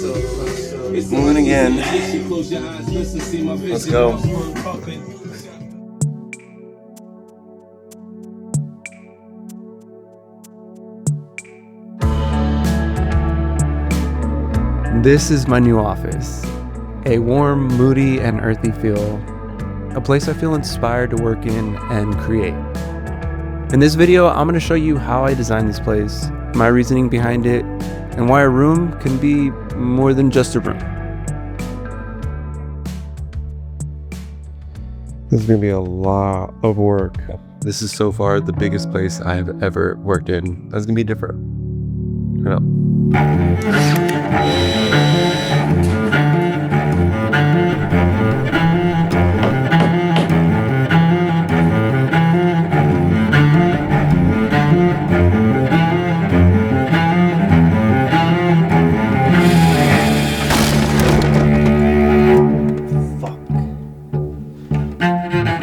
Moving again. Let's go. This is my new office. A warm, moody, and earthy feel. A place I feel inspired to work in and create. In this video, I'm going to show you how I designed this place, my reasoning behind it, and why a room can be more than just a room. This is going to be a lot of work. This is so far the biggest place I have ever worked in. That's going to be different. Turn up.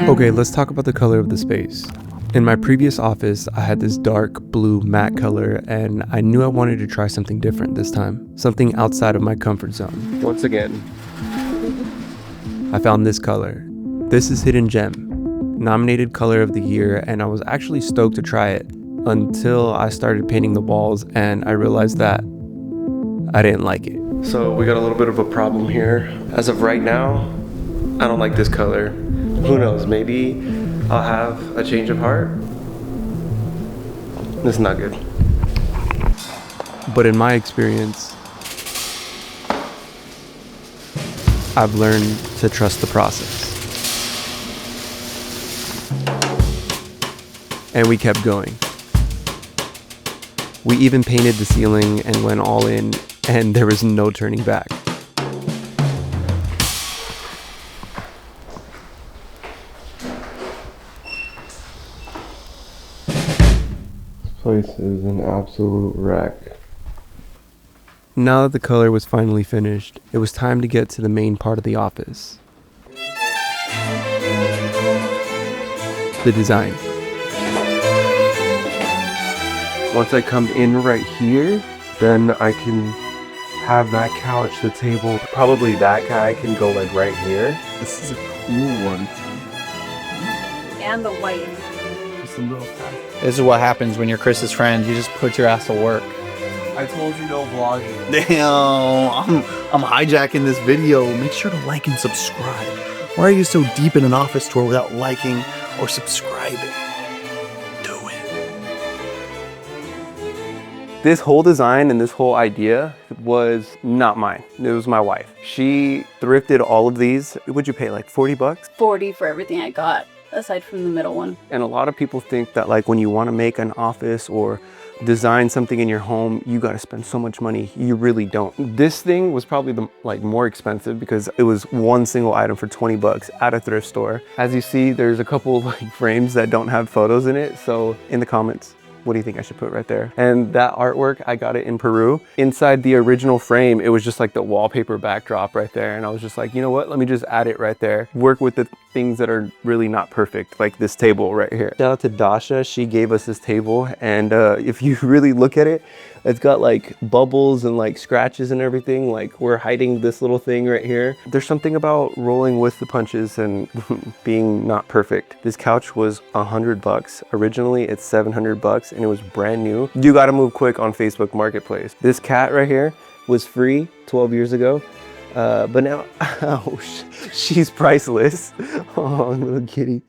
Okay, let's talk about the color of the space. In my previous office, I had this dark blue matte color, and I knew I wanted to try something different this time, something outside of my comfort zone. Once again, I found this color. This is Hidden Gem, nominated color of the year, and I was actually stoked to try it until I started painting the walls and I realized that I didn't like it. So we got a little bit of a problem here. As of right now, I don't like this color. Who knows, maybe I'll have a change of heart. This is not good. But in my experience, I've learned to trust the process. And we kept going. We even painted the ceiling and went all in, and there was no turning back. Place is an absolute wreck. Now that the color was finally finished, it was time to get to the main part of the office. The design. Once I come in right here, then I can have that couch, the table, probably that guy can go like right here. This is a cool one. And the white. Just a little pack. This is what happens when you're Chris's friend. You just put your ass to work. I told you no vlogging. Damn, I'm hijacking this video. Make sure to like and subscribe. Why are you so deep in an office tour without liking or subscribing? Do it. This whole design and this whole idea was not mine. It was my wife. She thrifted all of these. What'd you pay, like 40 bucks? 40 for everything I got, aside from the middle one. And a lot of people think that like when you want to make an office or design something in your home, you got to spend so much money. You really don't. This thing was probably the more expensive because it was one single item for 20 bucks at a thrift store. As you see, there's a couple frames that don't have photos in it. So in the comments, what do you think I should put right there? And that artwork, I got it in Peru. Inside the original frame, it was just like the wallpaper backdrop right there. And I was just like, you know what? Let me just add it right there. Work with the things that are really not perfect, like this table right here. Shout out to Dasha. She gave us this table. And if you really look at it, it's got like bubbles and like scratches and everything. Like we're hiding this little thing right here. There's something about rolling with the punches and being not perfect. This couch was 100 bucks. Originally it's 700 bucks and it was brand new. You gotta move quick on Facebook Marketplace. This cat right here was free 12 years ago. But now, oh, she's priceless. Oh, little kitty.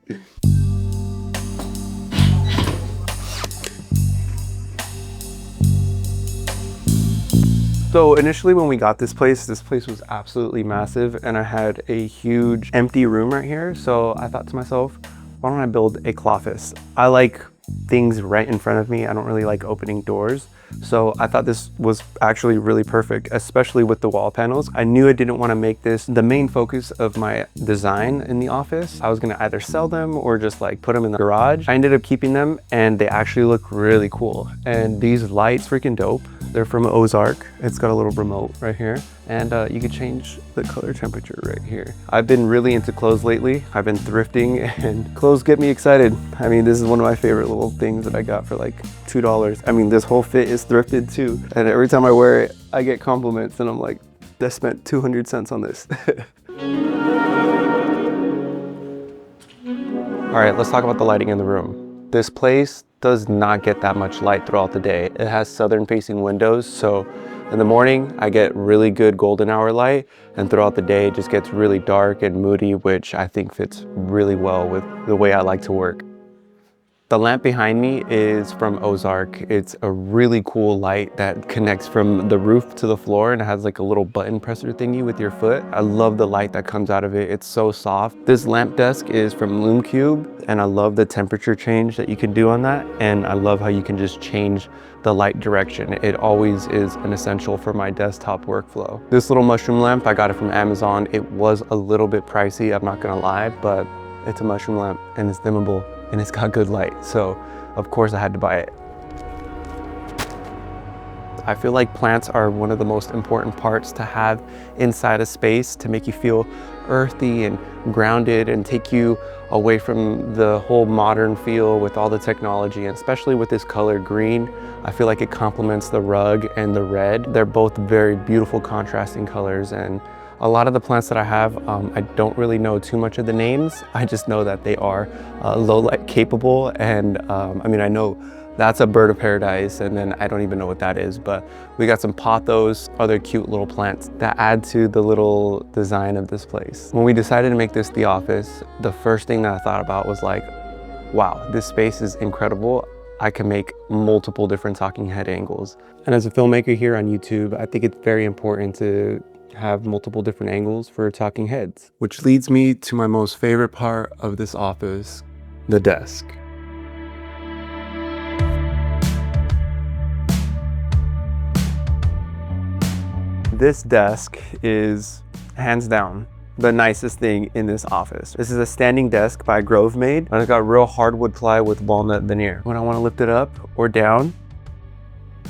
So initially when we got this place was absolutely massive and I had a huge empty room right here. So I thought to myself, why don't I build a Cloffice? I like things right in front of me. I don't really like opening doors. So I thought this was actually really perfect, especially with the wall panels. I knew I didn't want to make this the main focus of my design in the office. I was going to either sell them or just like put them in the garage. I ended up keeping them and they actually look really cool. And these lights freaking dope. They're from Ozark. It's got a little remote right here. And you can change the color temperature right here. I've been really into clothes lately. I've been thrifting and clothes get me excited. I mean, this is one of my favorite little things that I got for like $2. I mean, this whole fit is thrifted too. And every time I wear it, I get compliments and I'm like, that spent 200 cents on this. All right, let's talk about the lighting in the room. This place does not get that much light throughout the day. It has southern facing windows, so in the morning I get really good golden hour light, and throughout the day it just gets really dark and moody, which I think fits really well with the way I like to work. The lamp behind me is from Ozark. It's a really cool light that connects from the roof to the floor, and it has like a little button presser thingy with your foot. I love the light that comes out of it. It's so soft. This lamp desk is from LoomCube, and I love the temperature change that you can do on that. And I love how you can just change the light direction. It always is an essential for my desktop workflow. This little mushroom lamp, I got it from Amazon. It was a little bit pricey, I'm not gonna lie, but it's a mushroom lamp and it's dimmable and it's got good light. So of course I had to buy it. I feel like plants are one of the most important parts to have inside a space to make you feel earthy and grounded and take you away from the whole modern feel with all the technology, and especially with this color green. I feel like it complements the rug and the red. They're both very beautiful contrasting colors, and a lot of the plants that I have, I don't really know too much of the names. I just know that they are low light capable, and I mean, I know that's a bird of paradise, and then I don't even know what that is, but we got some pothos, other cute little plants that add to the little design of this place. When we decided to make this the office, the first thing that I thought about was like, wow, this space is incredible. I can make multiple different talking head angles. And as a filmmaker here on YouTube, I think it's very important to have multiple different angles for talking heads. Which leads me to my most favorite part of this office, the desk. This desk is hands down the nicest thing in this office. This is a standing desk by Grove Made, and it's got real hardwood ply with walnut veneer. When I want to lift it up or down,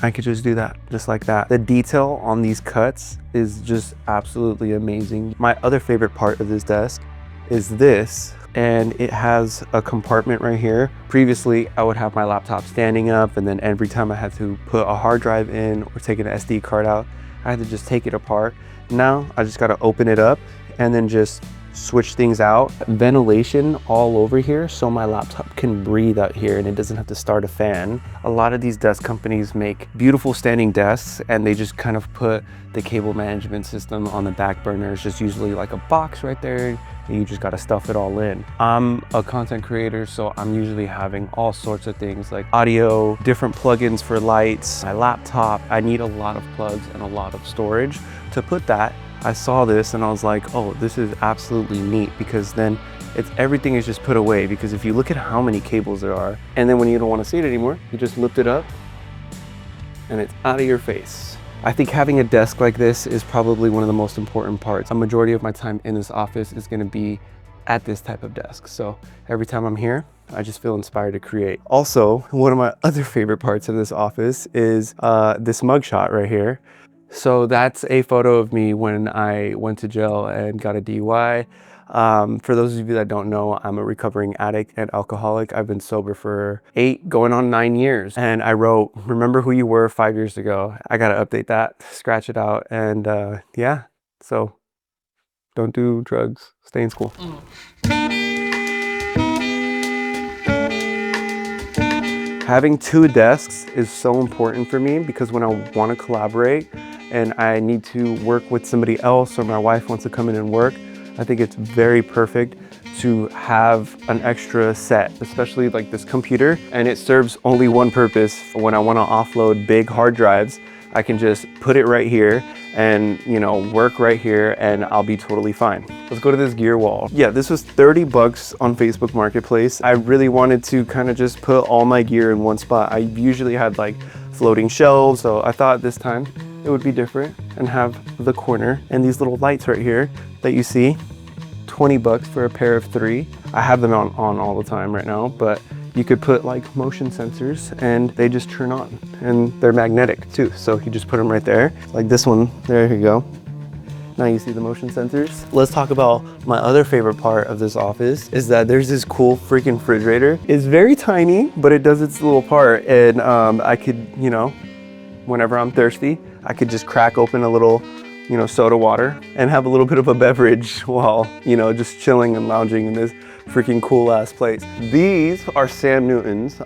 I could just do that, just like that. The detail on these cuts is just absolutely amazing. My other favorite part of this desk is this, and it has a compartment right here. Previously, I would have my laptop standing up, and then every time I had to put a hard drive in or take an SD card out, I had to just take it apart. Now I just gotta open it up and then just switch things out. Ventilation all over here so my laptop can breathe out here and it doesn't have to start a fan. A lot of these desk companies make beautiful standing desks and they just kind of put the cable management system on the back burner. It's just usually like a box right there and you just gotta stuff it all in. I'm a content creator, so I'm usually having all sorts of things like audio, different plugins for lights, my laptop. I need a lot of plugs and a lot of storage to put that. I saw this and I was like, oh, this is absolutely neat, because then everything is just put away, because if you look at how many cables there are, and then when you don't want to see it anymore, you just lift it up and it's out of your face. I think having a desk like this is probably one of the most important parts. A majority of my time in this office is going to be at this type of desk. So every time I'm here, I just feel inspired to create. Also, one of my other favorite parts of this office is this mugshot right here. So that's a photo of me when I went to jail and got a DUI. For those of you that don't know, I'm a recovering addict and alcoholic. I've been sober for 8, going on 9 years. And I wrote, remember who you were 5 years ago. I gotta update that, scratch it out. And yeah, so don't do drugs, stay in school. Having 2 desks is so important for me, because when I want to collaborate and I need to work with somebody else, or my wife wants to come in and work, I think it's very perfect to have an extra set, especially like this computer, and it serves only one purpose. When I want to offload big hard drives, I can just put it right here and, you know, work right here and I'll be totally fine. Let's go to this gear wall. Yeah, this was 30 bucks on Facebook Marketplace. I really wanted to kind of just put all my gear in one spot. I usually had like floating shelves, so I thought this time it would be different and have the corner and these little lights right here that you see. 20 bucks for a pair of 3. I have them on all the time right now, but you could put like motion sensors and they just turn on, and they're magnetic too. So you just put them right there. Like this one, there you go. Now you see the motion sensors. Let's talk about my other favorite part of this office is that there's this cool freaking refrigerator. It's very tiny, but it does its little part. And I could, you know, whenever I'm thirsty, I could just crack open a little you know, soda water and have a little bit of a beverage while, you know, just chilling and lounging in this freaking cool ass place. These are Sam Newton's.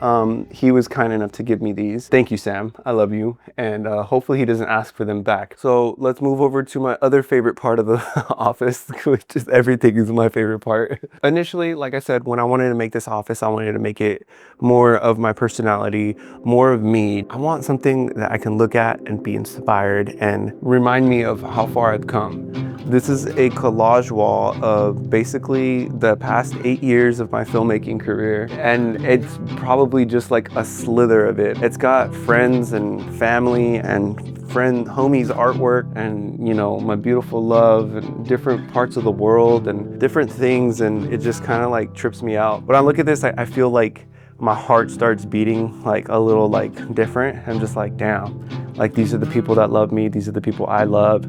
He was kind enough to give me these. Thank you, Sam. I love you. And hopefully he doesn't ask for them back. So let's move over to my other favorite part of the office, which is everything is my favorite part. Initially, like I said, when I wanted to make this office, I wanted to make it more of my personality, more of me. I want something that I can look at and be inspired and remind me of how far I've come. This is a collage wall of basically the past 8 years of my filmmaking career, and it's probably just like a slither of it. It's got friends and family and homies artwork and, you know, my beautiful love and different parts of the world and different things, and it just kind of like trips me out. When I look at this, I feel like my heart starts beating like a little like different. I'm just like, damn, like these are the people that love me, these are the people I love,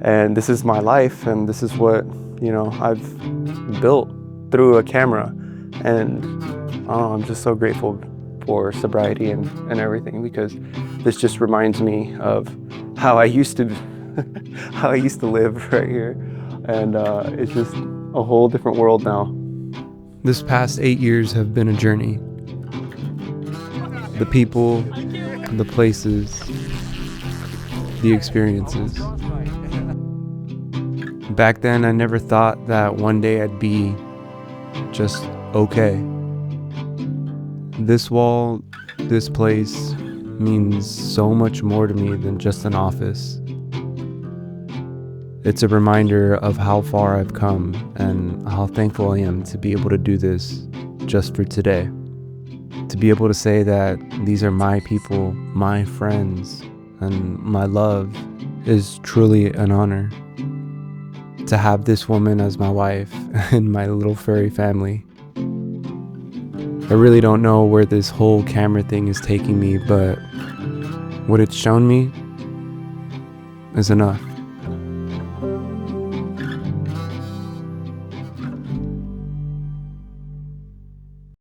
and this is my life, and this is what, you know, I've built through a camera. And I don't know, I'm just so grateful for sobriety and everything, because this just reminds me of how I used to how I used to live right here, and it's just a whole different world now. This past 8 years have been a journey. The people, the places, the experiences. Back then, I never thought that one day I'd be just okay. This wall, this place means so much more to me than just an office. It's a reminder of how far I've come and how thankful I am to be able to do this just for today. To be able to say that these are my people, my friends, and my love is truly an honor. To have this woman as my wife and my little furry family. I really don't know where this whole camera thing is taking me, but what it's shown me is enough.